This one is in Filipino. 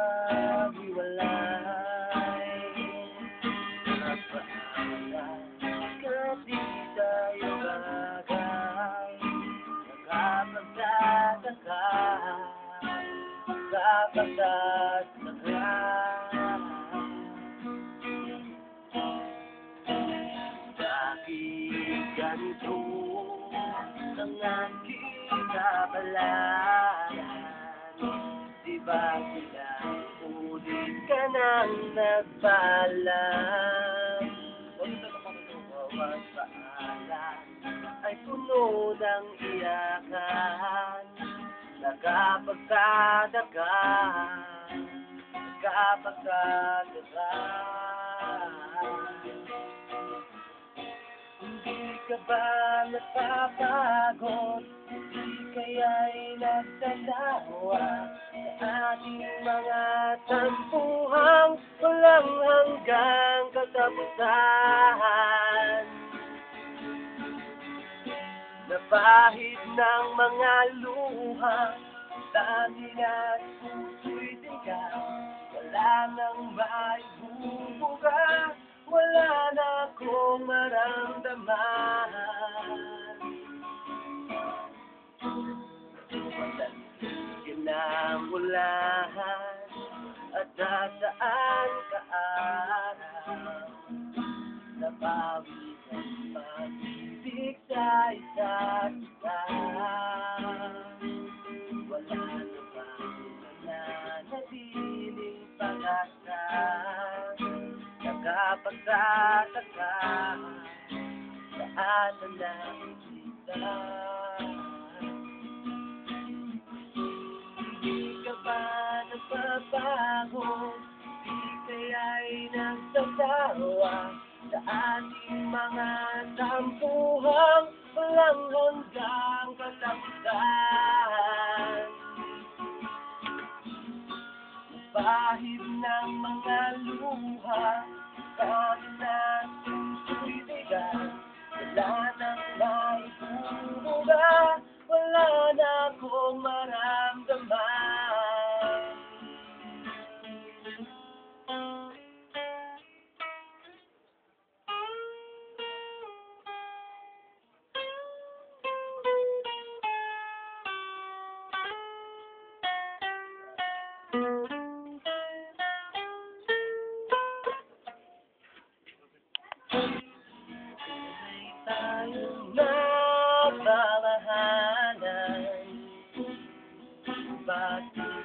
maghiwalay. Nagpaalam kahit di tayo bagay. Nakapagtataka, nakapagtataka. Bakit ganito ang aking kapalaran? Di ba ilang ulit ka nang nagpaalam? Bawat paalam ay puno ng iyakan. Nakapagtataka, nakapagtataka. Hindi ka ba napapagod? Hindi kaya'y nagsasawa sa ating mga tampuhang walang hanggang katapusan? Napahid ng mga luha, dati at puso'y tigas. Wala nang maibubuga, wala na akong maramdaman. Walansin ang ulan at nasaan ka araw. Napawid ang pag-ibig sa isa't isa. Wala na bang nananatiling pag-asa? Nakapagtataka, saan na nakikita? Hindi ka ba napapagod? Di kaya'y nagsasawa sa ating mga tampuhang walang hanggang katapusan? Bahid ng mga luha, dahil natin puso'y tigas. Wala nang maibubuga, wala na akong maramdaman. Tayong nagmamahalan, bakit